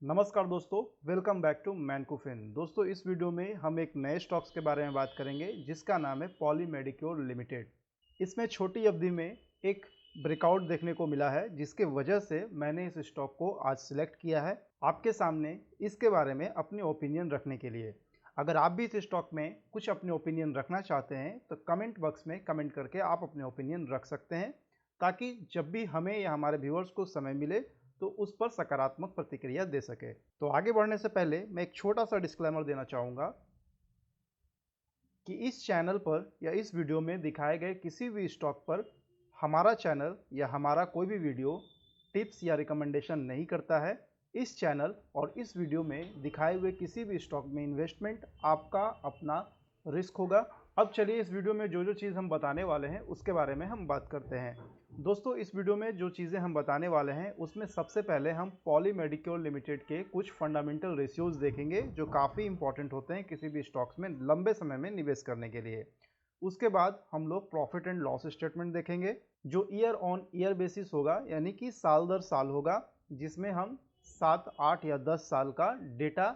नमस्कार दोस्तों, welcome back to मैनकुफिन। दोस्तों, इस वीडियो में हम एक नए स्टॉक्स के बारे में बात करेंगे जिसका नाम है पॉली मेडिक्योर लिमिटेड। इसमें छोटी अवधि में एक ब्रेकआउट देखने को मिला है जिसके वजह से मैंने इस स्टॉक को आज सिलेक्ट किया है आपके सामने इसके बारे में अपनी ओपिनियन रखने के लिए। अगर आप भी इस स्टॉक में कुछ अपने ओपिनियन रखना चाहते हैं तो कमेंट बॉक्स में कमेंट करके आप अपने ओपिनियन रख सकते हैं, ताकि जब भी हमें या हमारे व्यूअर्स को समय मिले तो उस पर सकारात्मक प्रतिक्रिया दे सके। तो आगे बढ़ने से पहले मैं एक छोटा सा डिस्क्लेमर देना चाहूँगा कि इस चैनल पर या इस वीडियो में दिखाए गए किसी भी स्टॉक पर हमारा चैनल या हमारा कोई भी वीडियो टिप्स या रिकमेंडेशन नहीं करता है। इस चैनल और इस वीडियो में दिखाए हुए किसी भी स्टॉक में इन्वेस्टमेंट आपका अपना रिस्क होगा। अब चलिए इस वीडियो में जो चीज़ हम बताने वाले हैं उसके बारे में हम बात करते हैं। दोस्तों, इस वीडियो में जो चीज़ें हम बताने वाले हैं उसमें सबसे पहले हम पॉली मेडिक्योर लिमिटेड के कुछ फंडामेंटल रेशियोज देखेंगे जो काफ़ी इंपॉर्टेंट होते हैं किसी भी स्टॉक्स में लंबे समय में निवेश करने के लिए। उसके बाद हम लोग प्रॉफिट एंड लॉस स्टेटमेंट देखेंगे जो ईयर ऑन ईयर बेसिस होगा, यानी कि साल दर साल होगा, जिसमें हम 7, 8 या 10 साल का डेटा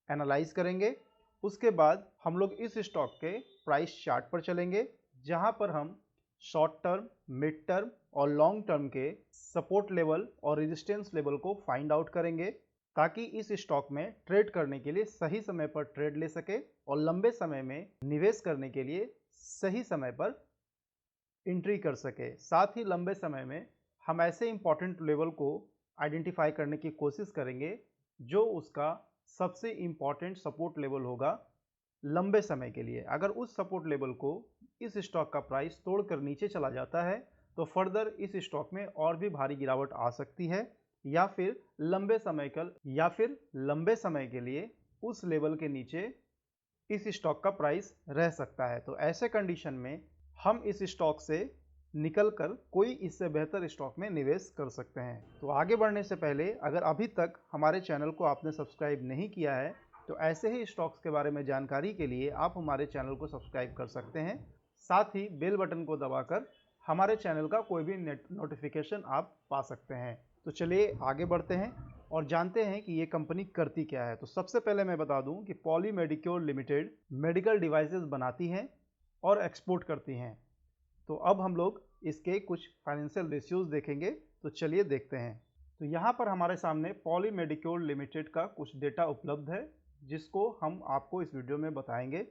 एनालाइज करेंगे। उसके बाद हम लोग इस स्टॉक के प्राइस चार्ट पर चलेंगे जहां पर हम शॉर्ट टर्म, मिड टर्म और लॉन्ग टर्म के सपोर्ट लेवल और रेजिस्टेंस लेवल को फाइंड आउट करेंगे, ताकि इस स्टॉक में ट्रेड करने के लिए सही समय पर ट्रेड ले सके और लंबे समय में निवेश करने के लिए सही समय पर एंट्री कर सके। साथ ही लंबे समय में हम ऐसे इंपॉर्टेंट लेवल को आइडेंटिफाई करने की कोशिश करेंगे जो उसका सबसे इंपॉर्टेंट सपोर्ट लेवल होगा लंबे समय के लिए। अगर उस सपोर्ट लेवल को इस स्टॉक का प्राइस तोड़कर नीचे चला जाता है तो फर्दर इस स्टॉक में और भी भारी गिरावट आ सकती है, या फिर लंबे समय के लिए उस लेवल के नीचे इस स्टॉक का प्राइस रह सकता है। तो ऐसे कंडीशन में हम इस स्टॉक से निकलकर कोई इससे बेहतर स्टॉक में निवेश कर सकते हैं। तो आगे बढ़ने से पहले अगर अभी तक हमारे चैनल को आपने सब्सक्राइब नहीं किया है तो ऐसे ही स्टॉक्स के बारे में जानकारी के लिए आप हमारे चैनल को सब्सक्राइब कर सकते हैं। साथ ही बेल बटन को दबाकर हमारे चैनल का कोई भी नोटिफिकेशन आप पा सकते हैं। तो चलिए आगे बढ़ते हैं और जानते हैं कि ये कंपनी करती क्या है। तो सबसे पहले मैं बता दूं कि Poly Medicure limited medical devices बनाती हैं और एक्सपोर्ट करती हैं। तो अब हम लोग इसके कुछ फाइनेंशियल रेशियोज देखेंगे। तो चलिए देखते हैं। तो यहाँ पर हमारे सामने पॉली मेडिक्योर लिमिटेड का कुछ डेटा उपलब्ध है जिसको हम आपको इस वीडियो में बताएंगे।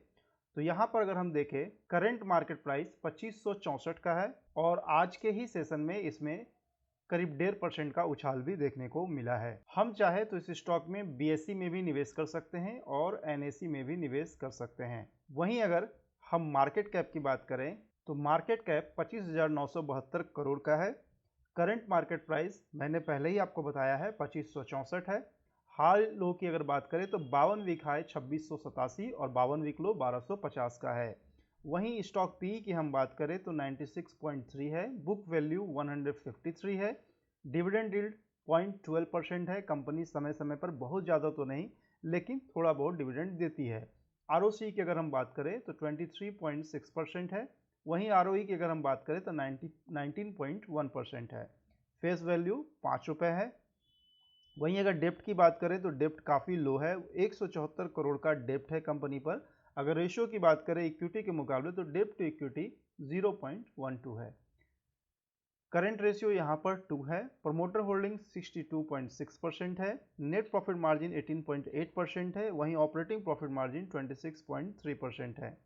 तो यहाँ पर अगर हम देखें, करंट मार्केट प्राइस 2564 का है और आज के ही सेशन में इसमें करीब 1.5% का उछाल भी देखने को मिला है। हम चाहे तो इस स्टॉक में बीएसई में भी निवेश कर सकते हैं और एनएसई में भी निवेश कर सकते हैं। वहीं अगर हम मार्केट कैप की बात करें तो मार्केट कैप 25,972 करोड़ का है। करंट मार्केट प्राइस मैंने पहले ही आपको बताया है 2564 है। हाल लो की अगर बात करें तो 52 वीक हाई 2687 और 52 वीक लो 1250 का है। वहीं स्टॉक पी की हम बात करें तो 96.3 है, बुक वैल्यू 153 है, डिविडेंड यील्ड 0.12% है। कंपनी समय समय पर बहुत ज़्यादा तो नहीं लेकिन थोड़ा बहुत डिविडेंड देती है। आरओसी की अगर हम बात करें तो 23.6% है। वहीं आरओई की अगर हम बात करें तो 19.1% है। फेस वैल्यू 5 रुपये है। वहीं अगर डेप्ट की बात करें तो डेप्ट काफ़ी लो है, 174 करोड़ का डेप्ट है कंपनी पर। अगर रेशियो की बात करें इक्विटी के मुकाबले तो डेप्ट टू इक्विटी 0.12 है। करंट रेशियो यहाँ पर 2 है। प्रमोटर होल्डिंग 62.6% है। नेट प्रॉफिट मार्जिन 18.8% है। वहीं ऑपरेटिंग प्रॉफिट मार्जिन 26.3% है।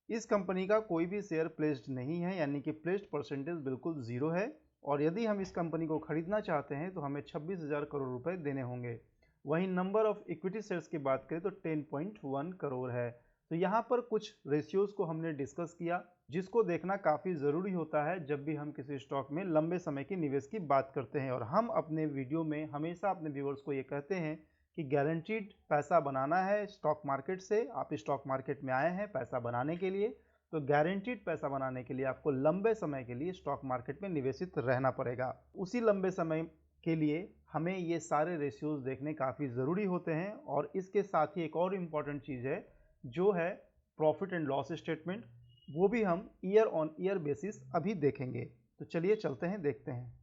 इस कंपनी का कोई भी शेयर प्लेस्ड नहीं है, यानी कि प्लेस्ड परसेंटेज बिल्कुल जीरो है। और यदि हम इस कंपनी को खरीदना चाहते हैं तो हमें 26,000 करोड़ रुपए देने होंगे। वहीं नंबर ऑफ इक्विटी शेयर्स की बात करें तो 10.1 करोड़ है। तो यहाँ पर कुछ रेशियोज को हमने डिस्कस किया जिसको देखना काफ़ी ज़रूरी होता है जब भी हम किसी स्टॉक में लंबे समय की निवेश की बात करते हैं। और हम अपने वीडियो में हमेशा अपने व्यूअर्स को ये कहते हैं कि गारंटीड पैसा बनाना है स्टॉक मार्केट से। आप स्टॉक मार्केट में आए हैं पैसा बनाने के लिए, तो गारंटीड पैसा बनाने के लिए आपको लंबे समय के लिए स्टॉक मार्केट में निवेशित रहना पड़ेगा। उसी लंबे समय के लिए हमें ये सारे रेशियोज देखने काफ़ी ज़रूरी होते हैं। और इसके साथ ही एक और इम्पॉर्टेंट चीज़ है जो है प्रॉफिट एंड लॉस स्टेटमेंट, वो भी हम ईयर ऑन ईयर बेसिस अभी देखेंगे। तो चलिए चलते हैं देखते हैं।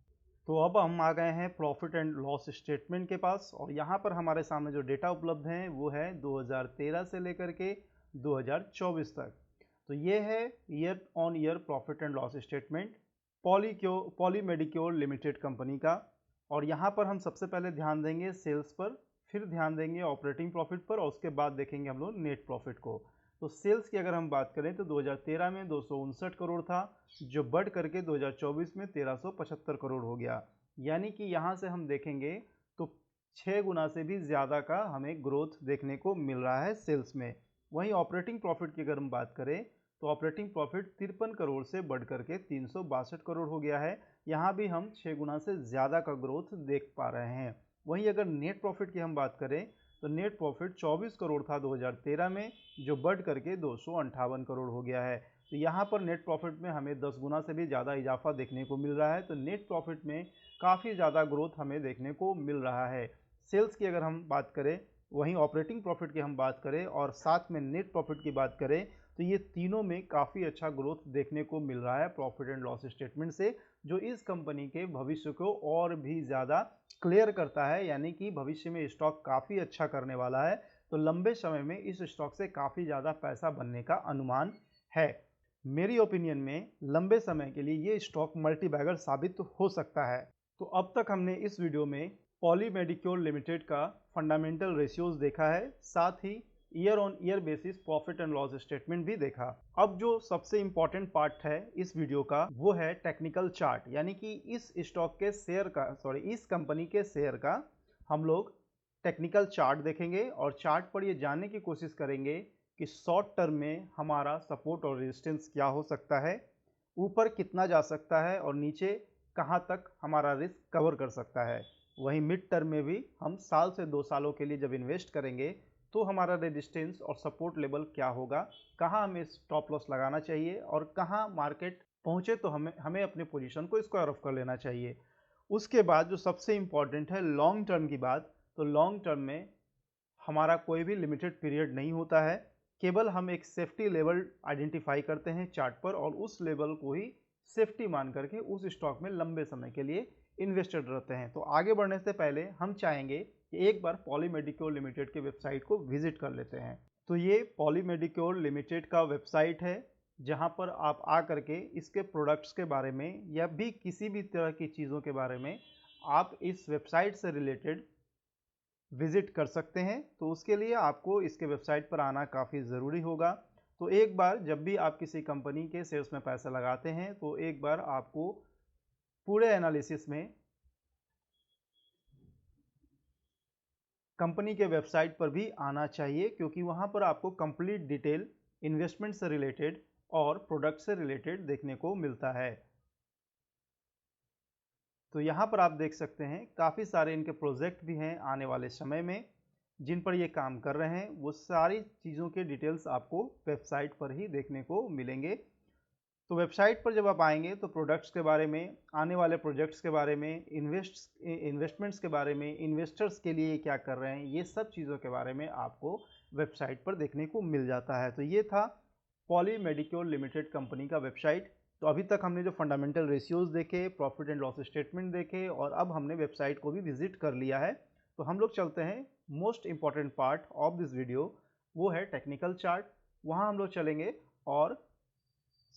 तो अब हम आ गए हैं प्रॉफिट एंड लॉस स्टेटमेंट के पास, और यहाँ पर हमारे सामने जो डेटा उपलब्ध हैं वो है 2013 से लेकर के 2024 तक। तो ये है year on year profit and loss statement Poly Medicure limited company का। और यहाँ पर हम सबसे पहले ध्यान देंगे सेल्स पर, फिर ध्यान देंगे ऑपरेटिंग प्रॉफिट पर, और उसके बाद देखेंगे हम लोग नेट प्रॉफिट को। तो सेल्स की अगर हम बात करें तो 2013 में 259 करोड़ था, जो बढ़ करके 2024 में 1375 करोड़ हो गया। यानी कि यहाँ से हम देखेंगे तो 6 गुना से भी ज़्यादा का हमें ग्रोथ देखने को मिल रहा है सेल्स में। वहीं ऑपरेटिंग प्रॉफिट की अगर हम बात करें तो ऑपरेटिंग प्रॉफिट 53 करोड़ से बढ़ करके 362 करोड़ हो गया है। यहाँ भी हम 6 गुना से ज़्यादा का ग्रोथ देख पा रहे हैं। वहीं अगर नेट प्रॉफिट की हम बात करें तो नेट प्रॉफिट 24 करोड़ था 2013 में, जो बढ़ करके 258 करोड़ हो गया है। तो यहाँ पर नेट प्रॉफिट में हमें 10 गुना से भी ज़्यादा इजाफा देखने को मिल रहा है। तो नेट प्रॉफिट में काफ़ी ज़्यादा ग्रोथ हमें देखने को मिल रहा है। सेल्स की अगर हम बात करें, वहीं ऑपरेटिंग प्रॉफिट की हम बात करें और साथ में नेट प्रॉफिट की बात करें, तो ये तीनों में काफ़ी अच्छा ग्रोथ देखने को मिल रहा है प्रॉफिट एंड लॉस स्टेटमेंट से, जो इस कंपनी के भविष्य को और भी ज़्यादा क्लियर करता है। यानी कि भविष्य में स्टॉक काफ़ी अच्छा करने वाला है। तो लंबे समय में इस स्टॉक से काफ़ी ज़्यादा पैसा बनने का अनुमान है। मेरी ओपिनियन में लंबे समय के लिए ये स्टॉक मल्टीबैगर साबित हो सकता है। तो अब तक हमने इस वीडियो में पॉली मेडिक्योर लिमिटेड का फंडामेंटल रेशियोज देखा है, साथ ही year on year basis profit and loss statement भी देखा। अब जो सबसे इंपॉर्टेंट पार्ट है इस वीडियो का वो है टेक्निकल चार्ट, यानी कि इस स्टॉक के शेयर का इस कंपनी के शेयर का हम लोग टेक्निकल चार्ट देखेंगे और चार्ट पर ये जानने की कोशिश करेंगे कि शॉर्ट टर्म में हमारा सपोर्ट और रेजिस्टेंस क्या हो सकता है, ऊपर कितना जा सकता है और नीचे कहाँ तक हमारा रिस्क कवर कर सकता है। वहीं मिड टर्म में भी हम साल से 2 सालों के लिए जब इन्वेस्ट करेंगे तो हमारा रेजिस्टेंस और सपोर्ट लेवल क्या होगा, कहाँ हमें स्टॉप लॉस लगाना चाहिए और कहाँ मार्केट पहुँचे तो हमें अपने पोजीशन को स्क्वायर ऑफ कर लेना चाहिए। उसके बाद जो सबसे इम्पॉर्टेंट है लॉन्ग टर्म की बात, तो लॉन्ग टर्म में हमारा कोई भी लिमिटेड पीरियड नहीं होता है, केवल हम एक सेफ्टी लेवल आइडेंटिफाई करते हैं चार्ट पर और उस लेवल को ही सेफ्टी मान करके उस स्टॉक में लंबे समय के लिए इन्वेस्टेड रहते हैं। तो आगे बढ़ने से पहले हम चाहेंगे कि एक बार पॉली मेडिक्योर लिमिटेड के वेबसाइट को विजिट कर लेते हैं। तो ये पॉली मेडिक्योर लिमिटेड का वेबसाइट है, जहां पर आप आ करके इसके प्रोडक्ट्स के बारे में या भी किसी भी तरह की चीज़ों के बारे में आप इस वेबसाइट से रिलेटेड विजिट कर सकते हैं। तो उसके लिए आपको इसके वेबसाइट पर आना काफ़ी ज़रूरी होगा। तो एक बार जब भी आप किसी कंपनी के शेयर्स में पैसा लगाते हैं तो एक बार आपको पूरे एनालिसिस में कंपनी के वेबसाइट पर भी आना चाहिए, क्योंकि वहां पर आपको कंप्लीट डिटेल इन्वेस्टमेंट से रिलेटेड और प्रोडक्ट से रिलेटेड देखने को मिलता है। तो यहाँ पर आप देख सकते हैं काफ़ी सारे इनके प्रोजेक्ट भी हैं आने वाले समय में जिन पर ये काम कर रहे हैं। वो सारी चीज़ों के डिटेल्स आपको वेबसाइट पर ही देखने को मिलेंगे। तो वेबसाइट पर जब आप आएंगे तो प्रोडक्ट्स के बारे में, आने वाले प्रोजेक्ट्स के बारे में, इन्वेस्टमेंट्स के बारे में, इन्वेस्टर्स के लिए क्या कर रहे हैं, ये सब चीज़ों के बारे में आपको वेबसाइट पर देखने को मिल जाता है। तो ये था पॉली मेडिक्योर लिमिटेड कंपनी का वेबसाइट। तो अभी तक हमने जो फंडामेंटल रेशियोज़ देखे, प्रॉफिट एंड लॉस स्टेटमेंट देखे और अब हमने वेबसाइट को भी विजिट कर लिया है। तो हम लोग चलते हैं most important part of this video, वो है टेक्निकल चार्ट। वहाँ हम लोग चलेंगे और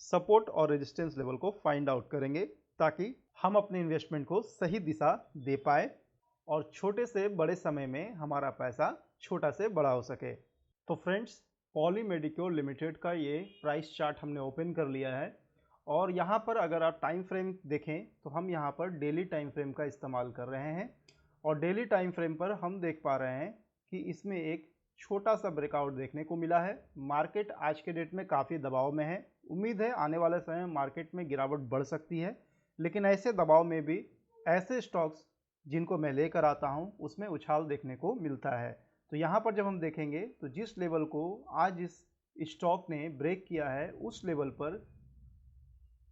सपोर्ट और रेजिस्टेंस लेवल को फाइंड आउट करेंगे ताकि हम अपने इन्वेस्टमेंट को सही दिशा दे पाए और छोटे से बड़े समय में हमारा पैसा छोटा से बड़ा हो सके। तो फ्रेंड्स, पॉली मेडिक्योर लिमिटेड का ये प्राइस चार्ट हमने ओपन कर लिया है और यहाँ पर अगर आप टाइम फ्रेम देखें तो हम यहाँ पर डेली टाइम फ्रेम का इस्तेमाल कर रहे हैं और डेली टाइम फ्रेम पर हम देख पा रहे हैं कि इसमें एक छोटा सा ब्रेकआउट देखने को मिला है। मार्केट आज के डेट में काफ़ी दबाव में है। उम्मीद है आने वाले समय में मार्केट में गिरावट बढ़ सकती है, लेकिन ऐसे दबाव में भी ऐसे स्टॉक्स जिनको मैं लेकर आता हूं उसमें उछाल देखने को मिलता है। तो यहाँ पर जब हम देखेंगे तो जिस लेवल को आज इस स्टॉक ने ब्रेक किया है उस लेवल पर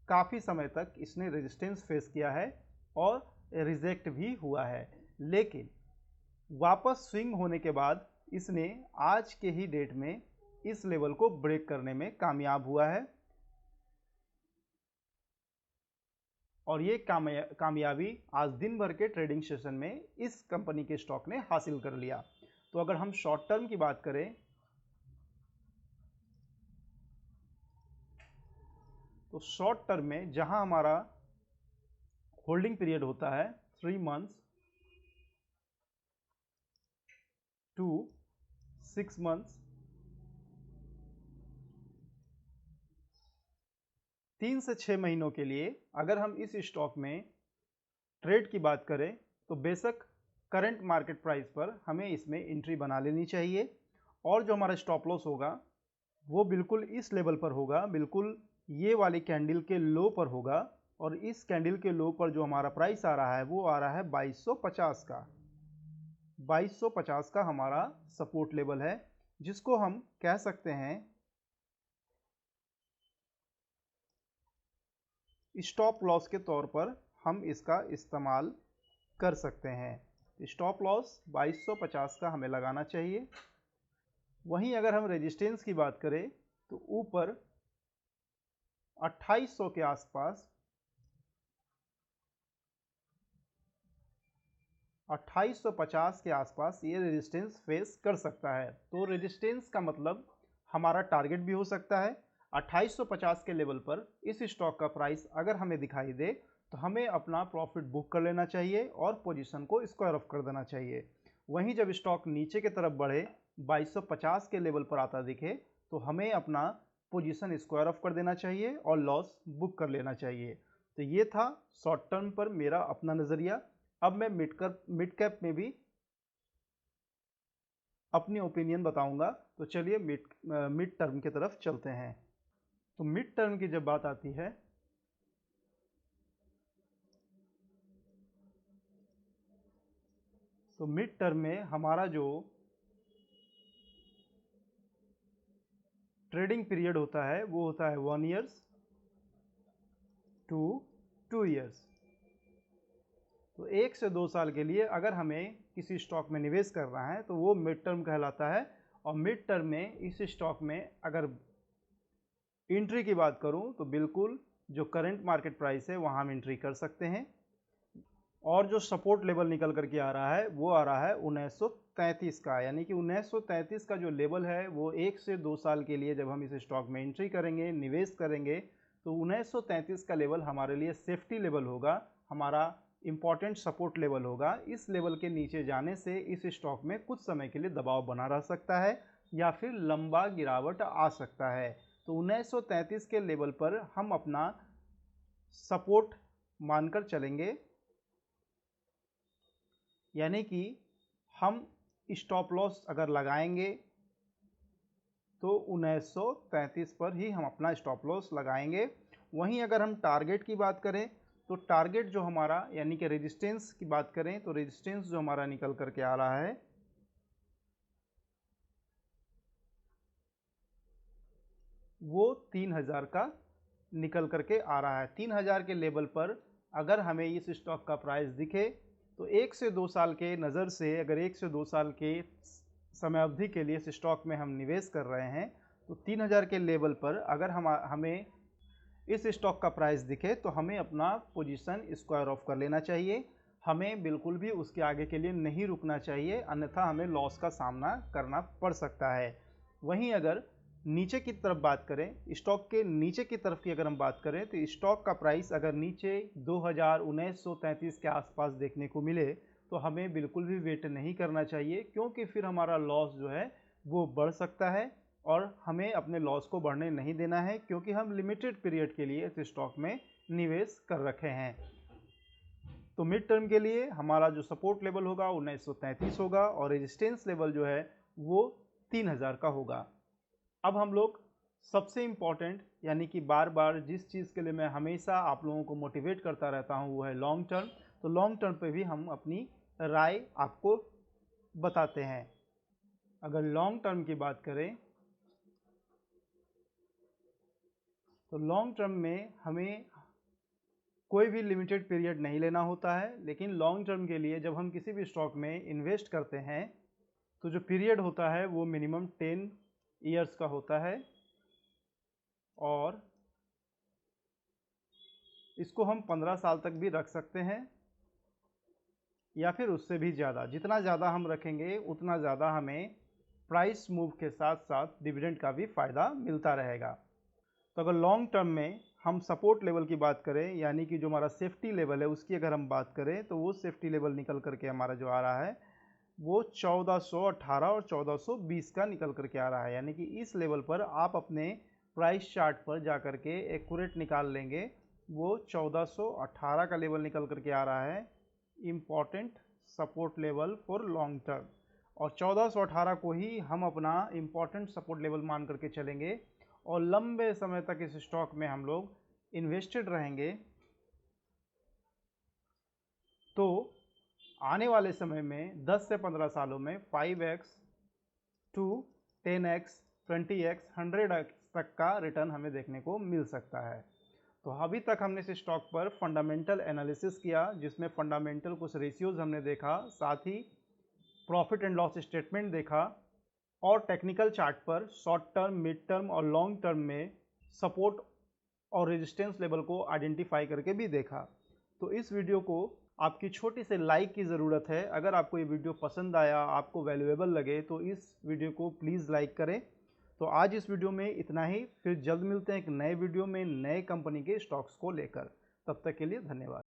काफ़ी समय तक इसने रेजिस्टेंस फेस किया है और रिजेक्ट भी हुआ है, लेकिन वापस स्विंग होने के बाद इसने आज के ही डेट में इस लेवल को ब्रेक करने में कामयाब हुआ है। और ये कामयाबी आज दिन भर के ट्रेडिंग सेशन में इस कंपनी के स्टॉक ने हासिल कर लिया। तो अगर हम शॉर्ट टर्म की बात करें तो शॉर्ट टर्म में जहां हमारा होल्डिंग पीरियड होता है 3 मंथ्स टू 6 मंथ्स, 3 से 6 महीनों के लिए अगर हम इस स्टॉक में ट्रेड की बात करें तो बेशक करंट मार्केट प्राइस पर हमें इसमें एंट्री बना लेनी चाहिए और जो हमारा स्टॉप लॉस होगा वो बिल्कुल इस लेवल पर होगा, बिल्कुल ये वाली कैंडल के लो पर होगा। और इस कैंडल के लो पर जो हमारा प्राइस आ रहा है वो आ रहा है 2250 का। 2250 का हमारा सपोर्ट लेवल है, जिसको हम कह सकते हैं स्टॉप लॉस के तौर पर हम इसका इस्तेमाल कर सकते हैं। स्टॉप लॉस 2250 का हमें लगाना चाहिए। वहीं अगर हम रेजिस्टेंस की बात करें तो ऊपर 2800 के आसपास 2850 के आसपास ये रेजिस्टेंस फेस कर सकता है। तो रेजिस्टेंस का मतलब हमारा टारगेट भी हो सकता है। 2850 के लेवल पर इस स्टॉक का प्राइस अगर हमें दिखाई दे तो हमें अपना प्रॉफिट बुक कर लेना चाहिए और पोजीशन को स्क्वायर ऑफ कर देना चाहिए। वहीं जब स्टॉक नीचे की तरफ बढ़े 2250 के लेवल पर आता दिखे तो हमें अपना पोजीशन स्क्वायर ऑफ कर देना चाहिए और लॉस बुक कर लेना चाहिए। तो ये था शॉर्ट टर्म पर मेरा अपना नज़रिया। अब मैं मिड कैप में भी अपनी ओपिनियन बताऊंगा। तो चलिए मिड टर्म की तरफ चलते हैं। तो मिड टर्म की जब बात आती है तो मिड टर्म में हमारा जो ट्रेडिंग पीरियड होता है वो होता है 1 ईयर्स टू 2 ईयर्स। तो 1 से 2 साल के लिए अगर हमें किसी स्टॉक में निवेश करना है तो वो मिड टर्म कहलाता है। और मिड टर्म में इस स्टॉक में अगर एंट्री की बात करूं तो बिल्कुल जो करंट मार्केट प्राइस है वहां हम एंट्री कर सकते हैं। और जो सपोर्ट लेवल निकल करके आ रहा है वो आ रहा है 1933 का, यानी कि 1933 का जो लेवल है वो 1 से 2 साल के लिए जब हम इस स्टॉक में एंट्री करेंगे, निवेश करेंगे, तो 1933 का लेवल हमारे लिए सेफ्टी लेवल होगा, हमारा इंपॉर्टेंट सपोर्ट लेवल होगा। इस लेवल के नीचे जाने से इस स्टॉक में कुछ समय के लिए दबाव बना रह सकता है या फिर लंबा गिरावट आ सकता है। तो 1933 के लेवल पर हम अपना सपोर्ट मानकर चलेंगे, यानी कि हम स्टॉप लॉस अगर लगाएंगे तो 1933 पर ही हम अपना स्टॉप लॉस लगाएंगे। वहीं अगर हम टारगेट की बात करें तो टारगेट जो हमारा, यानी कि रेजिस्टेंस की बात करें तो रेजिस्टेंस जो हमारा निकल करके आ रहा है वो 3000 का निकल करके आ रहा है। 3000 के लेवल पर अगर हमें इस स्टॉक का प्राइस दिखे तो 1 से 2 साल के नज़र से अगर 1 से 2 साल के समय अवधि के लिए इस स्टॉक में हम निवेश कर रहे हैं तो 3000 के लेवल पर अगर हमें इस स्टॉक का प्राइस दिखे तो हमें अपना पोजीशन स्क्वायर ऑफ कर लेना चाहिए। हमें बिल्कुल भी उसके आगे के लिए नहीं रुकना चाहिए, अन्यथा हमें लॉस का सामना करना पड़ सकता है। वहीं अगर नीचे की तरफ बात करें, स्टॉक के नीचे की तरफ की अगर हम बात करें तो स्टॉक का प्राइस अगर नीचे 1933 के आसपास देखने को मिले तो हमें बिल्कुल भी वेट नहीं करना चाहिए, क्योंकि फिर हमारा लॉस जो है वो बढ़ सकता है और हमें अपने लॉस को बढ़ने नहीं देना है, क्योंकि हम लिमिटेड पीरियड के लिए इस स्टॉक में निवेश कर रखे हैं। तो मिड टर्म के लिए हमारा जो सपोर्ट लेवल होगा 1933 होगा और रेजिस्टेंस लेवल जो है वो 3000 का होगा। अब हम लोग सबसे इम्पॉर्टेंट, यानी कि बार बार जिस चीज़ के लिए मैं हमेशा आप लोगों को मोटिवेट करता रहता हूँ वो है लॉन्ग टर्म। तो लॉन्ग टर्म पे भी हम अपनी राय आपको बताते हैं। अगर लॉन्ग टर्म की बात करें तो लॉन्ग टर्म में हमें कोई भी लिमिटेड पीरियड नहीं लेना होता है, लेकिन लॉन्ग टर्म के लिए जब हम किसी भी स्टॉक में इन्वेस्ट करते हैं तो जो पीरियड होता है वो मिनिमम 10 ईयर्स का होता है। और इसको हम 15 साल तक भी रख सकते हैं या फिर उससे भी ज़्यादा। जितना ज़्यादा हम रखेंगे उतना ज़्यादा हमें प्राइस मूव के साथ साथ डिविडेंड का भी फ़ायदा मिलता रहेगा। तो अगर लॉन्ग टर्म में हम सपोर्ट लेवल की बात करें, यानी कि जो हमारा सेफ्टी लेवल है उसकी अगर हम बात करें, तो वो सेफ्टी लेवल निकल करके हमारा जो आ रहा है वो 1418 और 1420 का निकल करके आ रहा है। यानी कि इस लेवल पर आप अपने प्राइस चार्ट पर जा करके एक्यूरेट निकाल लेंगे, वो 1418 का लेवल निकल करके आ रहा है, important support level for long term. और 1418 को ही हम अपना इम्पॉर्टेंट सपोर्ट लेवल मान करके चलेंगे और लंबे समय तक इस स्टॉक में हम लोग इन्वेस्टेड रहेंगे। तो आने वाले समय में 10 से 15 सालों में 5x to 10x 20x 100x तक का रिटर्न हमें देखने को मिल सकता है। तो अभी तक हमने इस स्टॉक पर फंडामेंटल एनालिसिस किया, जिसमें फंडामेंटल कुछ रेशियोज हमने देखा, साथ ही प्रॉफिट एंड लॉस स्टेटमेंट देखा और टेक्निकल चार्ट पर शॉर्ट टर्म, मिड टर्म और लॉन्ग टर्म में सपोर्ट और रेजिस्टेंस लेवल को आइडेंटिफाई करके भी देखा। तो इस वीडियो को आपकी छोटी से लाइक की ज़रूरत है। अगर आपको ये वीडियो पसंद आया, आपको वैल्यूएबल लगे, तो इस वीडियो को प्लीज़ लाइक करें। तो आज इस वीडियो में इतना ही, फिर जल्द मिलते हैं एक नए वीडियो में नए कंपनी के स्टॉक्स को लेकर। तब तक के लिए धन्यवाद।